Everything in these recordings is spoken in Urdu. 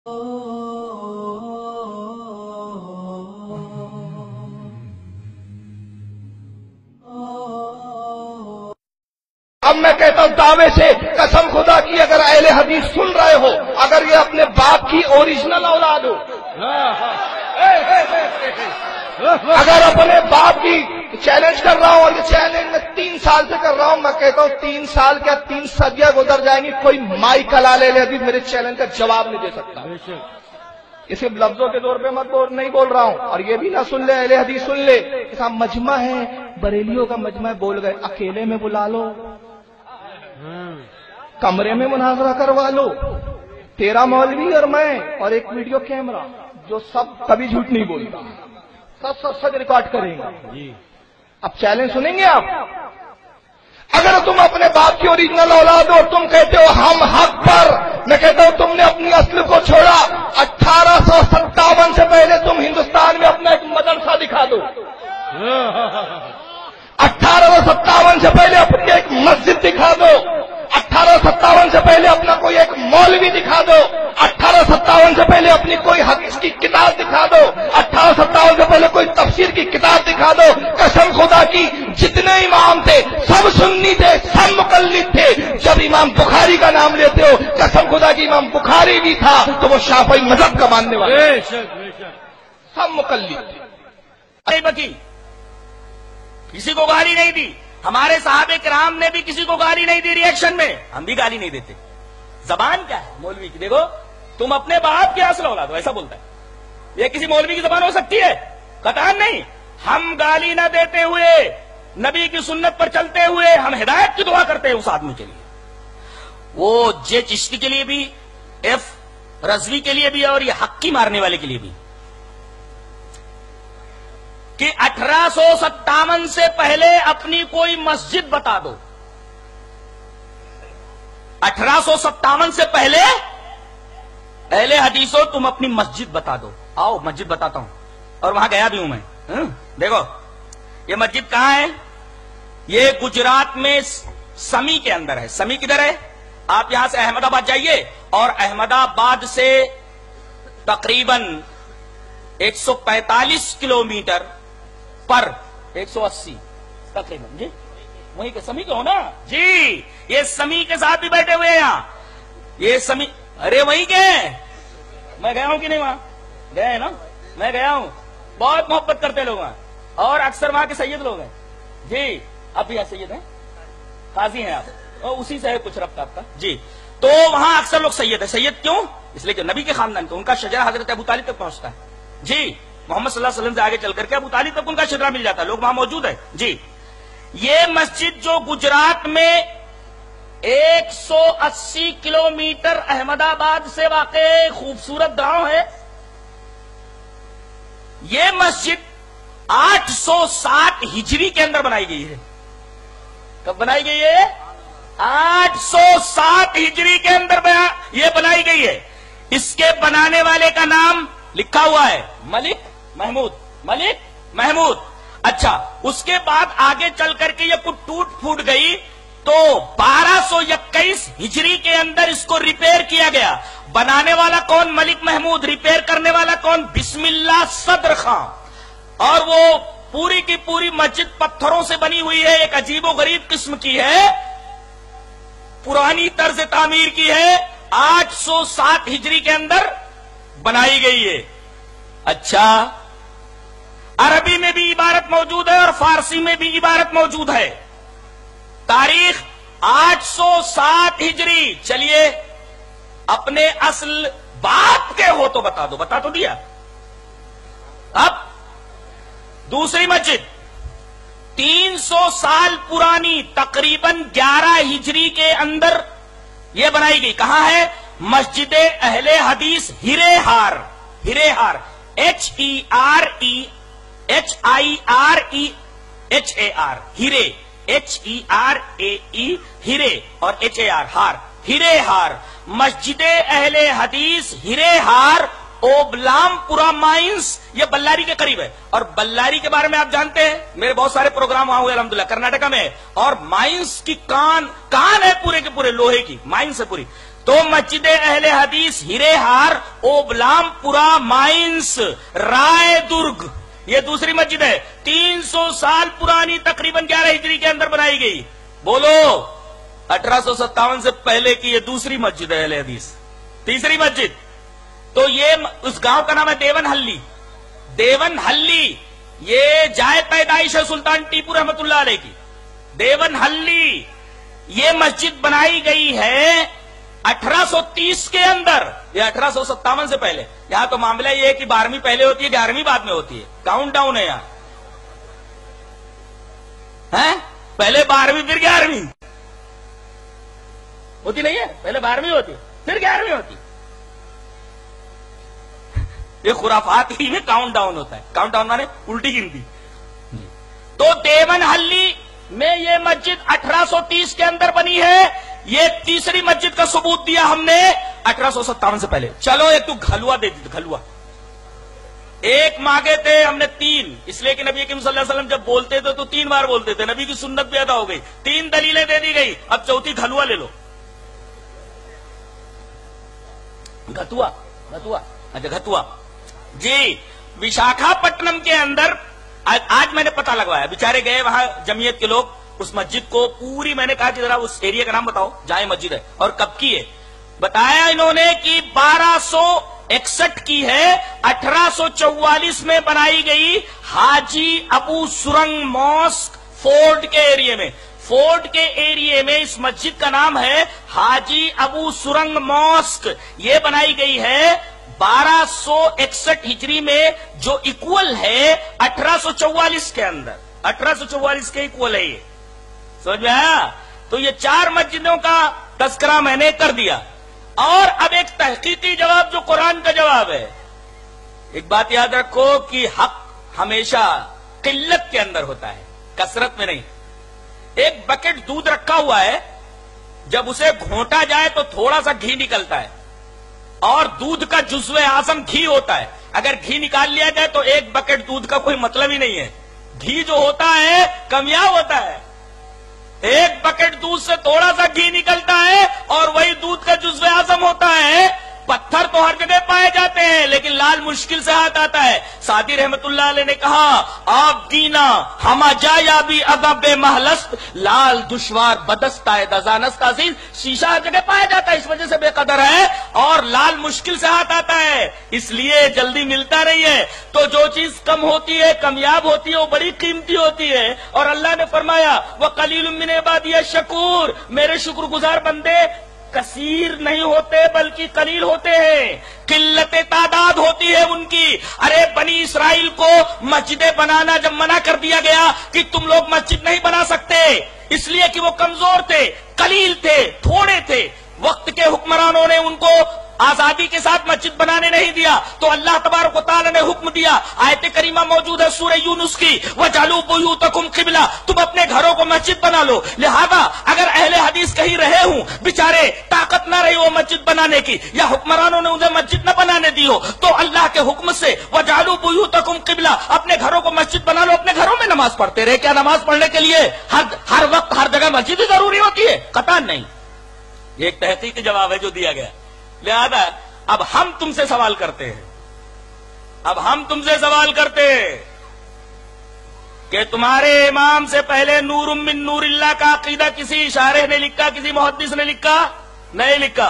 اب میں کہتا ہوں دعوے سے قسم خدا کی، اگر اہل حدیث سن رہے ہو، اگر یہ اپنے باپ کی اوریجنل اولاد ہو، اگر اپنے باپ کی چیلنج کر رہا ہوں، اور یہ چیلنج میں 3 سال سے کر رہا ہوں، میں کہتا ہوں 3 سال کیا 3 صدیاں گزر جائیں گی، کوئی مائی کلال اہل حدیث میرے چیلنج کا جواب نہیں دے سکتا۔ یہ صرف لفظوں کے طور پہ نہیں بول رہا ہوں، اور یہ بھی نہ سن لے اہل حدیث سن لے، کہ مجمع ہے بریلیوں کا مجمع بول گئے، اکیلے میں بلا لو، کمرے میں مناظرہ کروا لو، تیرا مولوی اور میں اور ایک ویڈیو کیمرہ جو سب کبھی جھوٹ نہیں بولتا، سب ریکارڈ کریں گے۔ اب چیلنج سنیں گے آپ؟ اگر تم اپنے باپ کی اوریجنل اولاد ہو اور تم کہتے ہو ہم حق پر، میں کہتا ہوں تم نے اپنی اصل کو چھوڑا۔ 1857 سے پہلے تم ہندوستان میں اپنا ایک مدرسہ دکھا دو، 1857 سے پہلے اپنی ایک مسجد دکھا دو، 1857 سے پہلے اپنا کوئی ایک مولوی دکھا دو، 1857 سے پہلے اپنی کوئی حدیث کی کتاب دکھا دو، 1857 سے پہلے کوئی تفسیر کی کتاب دکھا دو۔ قسم خدا کی جتنے امام تھے سب سنی تھے، سب مقلد تھے۔ جب امام بخاری کا نام لیتے ہو، قسم خدا کی امام بخاری بھی تھا تو وہ شافعی مذہب کا ماننے والا، سب مقلد تھے۔ کسی کو گالی نہیں دی، ہمارے صحابہ کرام نے بھی کسی کو گالی نہیں دی، ریئیکشن میں ہم بھی گالی نہیں دیتے۔ زبان کیا ہے مولوی کی؟ دیکھو تم اپنے باپ کے اصل اولاد ہو، ایسا بولتا ہے۔ یہ کسی مولوی کی زبان ہو سکتی ہے؟ قطعاً نہیں۔ ہم گالی نہ دیتے ہوئے، نبی کی سنت پر چلتے ہوئے ہم ہدایت کی دعا کرتے ہیں اس آدمی کے لیے، وہ جے چشتی کے لیے بھی، ایف رضوی کے لیے بھی، اور یہ حقی مارنے والے کے لیے بھی، کہ 1857 سے پہلے اپنی کوئی مسجد بتا دو۔ 1857 سے پہلے اہل حدیثوں تم اپنی مسجد بتا دو۔ آؤ مسجد بتاتا ہوں، اور وہاں گیا بھی ہوں میں۔ دیکھو یہ مسجد کہاں ہے؟ یہ گجرات میں سمی کے اندر ہے۔ سمی کدھر ہے؟ آپ یہاں سے احمد آباد جائیے، اور احمد آباد سے تقریباً 145 کلومیٹر پر 180 تقریباً، جی وہیں کے سمی کے ہو نا جی؟ یہ سمی کے ساتھ بھی بیٹھے ہوئے ہیں یہاں، یہ سمی، ارے وہیں کے میں گیا ہوں کہ نہیں؟ وہاں گئے ہیں نا، میں گیا ہوں، بہت محبت کرتے لوگ وہاں، اور اکثر وہاں کے سید لوگ ہیں جی۔ اب بھی سید ہیں، قاضی ہیں آپ، اور اسی سے ہے کچھ ربط آپ کا جی۔ تو وہاں اکثر لوگ سید ہیں۔ سید کیوں؟ اس لیے کہ نبی کے خاندان کو ان کا شجرہ حضرت ابو طالب تک پہنچتا ہے جی۔ محمد صلی اللہ علیہ وسلم سے آگے چل کر کے ابو طالب تک ان کا شجرہ مل جاتا ہے، لوگ وہاں موجود ہیں جی۔ یہ مسجد جو گجرات میں 180 کلومیٹر احمد آباد سے واقع خوبصورت گاؤں ہے، یہ مسجد 860 ہجری کے اندر بنائی گئی ہے۔ کب بنائی گئی ہے؟ 860 ہجری کے اندر یہ بنائی گئی ہے۔ اس کے بنانے والے کا نام لکھا ہوا ہے ملک محمود، ملک محمود۔ اچھا، اس کے بعد آگے چل کر کے یہ کچھ ٹوٹ پھوٹ گئی، تو 1221 ہجری کے اندر اس کو ریپیئر کیا گیا۔ بنانے والا کون؟ ملک محمود۔ ریپیئر کرنے والا کون؟ بسم اللہ صدر خان۔ اور وہ پوری کی پوری مسجد پتھروں سے بنی ہوئی ہے، ایک عجیب و غریب قسم کی ہے، پرانی طرز تعمیر کی ہے، 860 ہجری کے اندر بنائی گئی ہے۔ اچھا، عربی میں بھی عبارت موجود ہے اور فارسی میں بھی عبارت موجود ہے۔ تاریخ 860 ہجری۔ چلیے اپنے اصل باپ کے ہو تو بتا دو، بتا تو دیا۔ اب دوسری مسجد 300 سال پرانی، تقریباً 11 ہجری کے اندر یہ بنائی گئی۔ کہاں ہے؟ مسجد اہل حدیث ہرے ہار، ہرے ہار، HEREHIREHAR، ہرے، HERAE، ہرے، اور HAR، ہار، ہرے ہار۔ مسجد اہل حدیث ہرے ہار، اوبلام پورا مائنس، یہ بلاری کے قریب ہے۔ اور بلاری کے بارے میں آپ جانتے ہیں، میرے بہت سارے پروگرام وہاں ہوئے الحمدللہ، کرناٹکا میں، اور مائنس کی کان ہے پورے کے پورے لوہے کی، مائنس ہے پوری۔ تو مسجد اہل حدیث ہرے ہار اوبلام پورا مائنس رائے درگ یہ دوسری مسجد ہے، 300 سال پرانی، تقریباً 11 ہجری کے اندر بنائی گئی. بولو 1857 سے پہلے کی یہ دوسری مسجد ہے اہل حدیث. تیسری مسجد تو یہ اس گاؤں کا نام ہے دیون ہلی. دیون ہلی یہ جائے پیدائش ہے سلطان ٹیپو رحمت اللہ علیہ کی. دیون ہلی یہ مسجد بنائی گئی ہے 1830 کے اندر، یہ 1857 سے پہلے. یہاں تو معاملہ یہ ہے کہ 12ویں پہلے ہوتی ہے 11ویں بعد میں ہوتی ہے، کاؤنٹ ڈاؤن ہے یہاں. پہلے 12ویں پھر 11ویں ہوتی نہیں ہے، پہلے 12ویں ہوتی ہے پھر 11ویں ہوتی. یہ خرافات ہی میں کاؤنٹ ڈاؤن ہوتا ہے. کاؤنٹ ڈاؤن مانے الٹی گنتی. تو دیون ہلی میں یہ مسجد 1830 کے اندر بنی ہے. یہ تیسری مسجد کا ثبوت دیا ہم نے 1857 سے پہلے. چلو ایک تو گھلوا دے دی، گھلوا ایک مانگے تھے ہم نے 3، اس لیے کہ نبی کریم صلی اللہ علیہ وسلم جب بولتے تھے تو 3 بار بولتے تھے، نبی کی سنت بھی ادا ہو گئی. 3 دلیلیں دے دی گئی، اب چوتھی گھلوا لے لو. گھتوا گھتوا اچھا گھتوا جی وشاکھا پٹنم کے اندر آج میں نے پتہ لگوایا، بیچارے گئے وہاں جمعیت کے لوگ اس مسجد کو پوری، میں نے کہا کہ ذرا اس ایریا کا نام بتاؤ جہاں مسجد ہے اور کب کی ہے. بتایا انہوں نے کہ 1261 کی ہے، 1844 میں بنائی گئی حاجی ابو سرنگ ماسک فورٹ کے ایریے میں. فورٹ کے ایریے میں اس مسجد کا نام ہے حاجی ابو سرنگ ماسک. یہ بنائی گئی ہے 1261 ہجری میں، جو ایکول ہے 1844 کے اندر. 1844 کے ایکول ہے یہ. سمجھ میں آیا؟ تو یہ 4 مسجدوں کا تذکرہ میں نے کر دیا. اور اب ایک تحقیقی جواب جو قرآن کا جواب ہے. ایک بات یاد رکھو کہ حق ہمیشہ قلت کے اندر ہوتا ہے، کثرت میں نہیں. ایک بکٹ دودھ رکھا ہوا ہے، جب اسے گھونٹا جائے تو تھوڑا سا گھی نکلتا ہے، اور دودھ کا جزو اعظم گھی ہوتا ہے. اگر گھی نکال لیا جائے تو ایک بکٹ دودھ کا کوئی مطلب ہی نہیں ہے. گھی جو ہوتا ہے کمیاب ہوتا ہے. ایک بکٹ دودھ سے تھوڑا سا گھی نکلتا ہے اور وہی دودھ کا جزو اعظم ہوتا ہے. پتھر تو ہر جگہ پائے جاتے ہیں لیکن لال مشکل سے ہاتھ آتا ہے. سعدی رحمت اللہ علیہ نے کہا آپ دینا ہما جایا بھی ادب محلست، لال دشوار بدست ہے دزانست عزیز. شیشہ ہر جگہ پایا جاتا ہے، اس وجہ سے بے قدر ہے، اور لال مشکل سے ہاتھ آتا ہے، اس لیے جلدی ملتا نہیں ہے. تو جو چیز کم ہوتی ہے، کمیاب ہوتی ہے، وہ بڑی قیمتی ہوتی ہے. اور اللہ نے فرمایا وَقَلِيلٌ مِّنْ عِبَادِيَ الشَّكُورُ، میرے شکر گزار بندے کثیر نہیں ہوتے بلکہ قلیل ہوتے ہیں، قلت تعداد ہوتی ہے ان کی. ارے بنی اسرائیل کو مسجدیں بنانا جب منع کر دیا گیا کہ تم لوگ مسجد نہیں بنا سکتے، اس لیے کہ وہ کمزور تھے، قلیل تھے، تھوڑے تھے. وقت کے حکمرانوں نے ان کو آزادی کے ساتھ مسجد بنانے نہیں دیا، تو اللہ تبارک و تعالی نے حکم دیا. آیت کریمہ موجود ہے سورہ یونس کی، وَجَعَلُوا بُيُوتَكُمْ قِبْلَةً، تم اپنے گھروں کو مسجد بنا لو. لہذا اگر اہل حدیث کہیں رہے ہوں، بیچارے طاقت نہ رہی وہ مسجد بنانے کی، یا حکمرانوں نے انہیں مسجد نہ بنانے دی ہو، تو اللہ کے حکم سے وَجَعَلُوا بُيُوتَكُمْ قِبْلَةً، اپنے گھروں کو مسجد بنا لو، اپنے گھروں میں نماز پڑھتے رہے. کیا نماز پڑھنے کے لیے ہر وقت ہر جگہ مسجد ہی ضروری ہوتی ہے؟ قطعاً نہیں. یہ ایک تحقیقی جواب ہے جو دیا گیا. لہذا اب ہم تم سے سوال کرتے ہیں، کہ تمہارے امام سے پہلے نور من نور اللہ کا عقیدہ کسی شارح نے لکھا، کسی محدث نے لکھا؟ نہیں لکھا.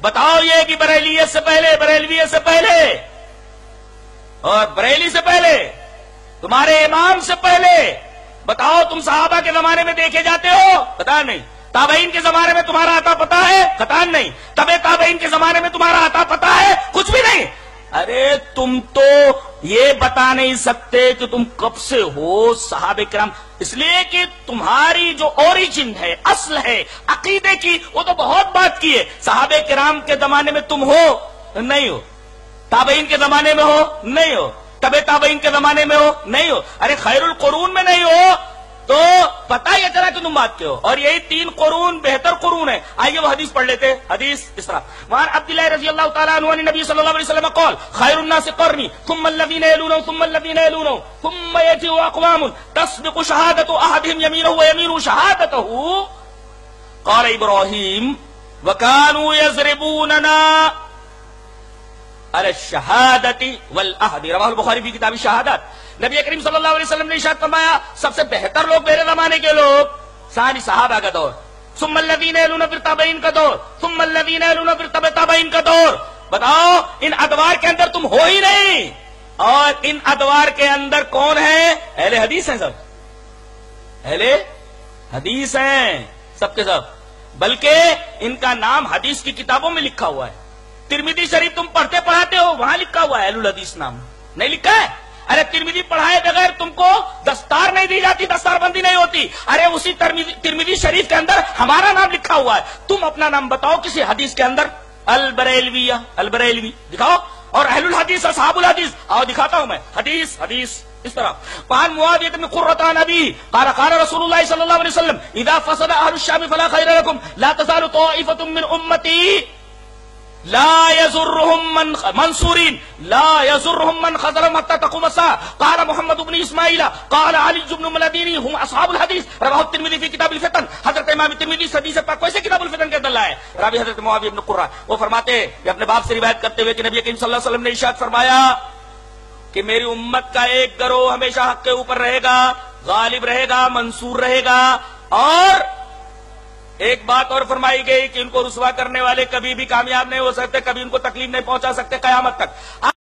بتاؤ یہ کہ بریلیت سے پہلے، بریلویت سے پہلے اور بریلی سے پہلے، تمہارے امام سے پہلے، بتاؤ تم صحابہ کے زمانے میں دیکھے جاتے ہو؟ پتا نہیں. تابعین کے زمانے میں تمہارا عطا پتا ہے؟ قطعاً نہیں. تبع تابعین کے زمانے میں تمہارا عطا پتا ہے؟ کچھ بھی نہیں. ارے تم تو یہ بتا نہیں سکتے کہ تم کب سے ہو صحابہ کرام، اس لیے کہ تمہاری جو اوریجن ہے، اصل ہے عقیدے کی، وہ تو بہت بات کی ہے. صحابہ کرام کے زمانے میں تم ہو؟ نہیں ہو. تابعین کے زمانے میں ہو؟ نہیں ہو. تبع تابعین کے زمانے میں ہو؟ نہیں ہو. ارے خیر القرون میں نہیں ہو تو پتا ہی چلا کہ تم بات کے ہو. اور یہی 3 قرون بہتر قرون ہے. آئیے وہ حدیث پڑھ لیتے. حدیث اس طرح وہاں عبداللہ رضی اللہ تعالیٰ عنہ نبی صلی اللہ علیہ وسلم قال خیر الناس قرنی ثم الذین یلونهم ثم الذین یلونهم ثم یأتی اقوام تسبق شهادة احدهم یمینه ویمین شهادته. قال ابراہیم وَكَانُوا يَضْرِبُونَنَا عَلَى الشَّهَادَةِ وَالْعَهْدِ رواہ البخاری فی کتاب الشہادات. نبی کریم صلی اللہ علیہ وسلم نے ارشاد فرمایا سب سے بہتر لوگ میرے زمانے کے لوگ ثانی صحابہ کا دور، ثم الذین یلون پھر تابعین کا دور، ثم الذین یلون پھر تبع تابعین کا دور. بتاؤ ان ادوار کے اندر تم ہو ہی نہیں، اور ان ادوار کے اندر کون ہیں؟ اہل حدیث ہیں، سب اہل حدیث ہیں سب کے سب، بلکہ ان کا نام حدیث کی کتابوں میں لکھا ہوا ہے. ترمذی شریف تم پڑھتے پڑھاتے ہو، وہاں لکھا ہوا ہے اہل الحدیث نام، نہیں لکھا ہے؟ ارے ترمذی پڑھائے بغیر تم کو دستار نہیں دی جاتی، دستار بندی نہیں ہوتی. ارے اسی ترمذی شریف کے اندر ہمارا نام لکھا ہوا ہے. تم اپنا نام بتاؤ کسی حدیث کے اندر، البریلویہ، البریلوی دکھاؤ، اور اہل الحدیث اصحاب الحدیث آؤ دکھاتا ہوں میں، حدیث حدیث اس طرح. وعن معاویہ بن قرۃ عن ابی قال قال رسول اللہ صلی اللہ علیہ وسلم اذا فسد اهل الشام فلا خیر لكم لا تزال طائفة من امتی لا يزرهم من منصورين لا يزرهم من خذلهم حتى تقوم الساعة. قال محمد بن اسماعیل قال علی بن مدینی هم اصحاب الحدیث رواه الترمذی في کتاب الفتن. حضرت امام ترمذی حدیث پاک کو ایسے کتاب الفتن کے اندر لائے. راوی حضرت معاویہ بن قرہ وہ فرماتے ہیں اپنے باپ سے روایت کرتے ہوئے کہ نبی کریم صلی اللہ علیہ وسلم نے ارشاد فرمایا کہ میری امت کا ایک گروہ ہمیشہ حق کے اوپر رہے گا، غالب رہے گا، منصور رہے گا. اور ایک بات اور فرمائی گئی کہ ان کو رسوا کرنے والے کبھی بھی کامیاب نہیں ہو سکتے، کبھی ان کو تکلیف نہیں پہنچا سکتے قیامت تک.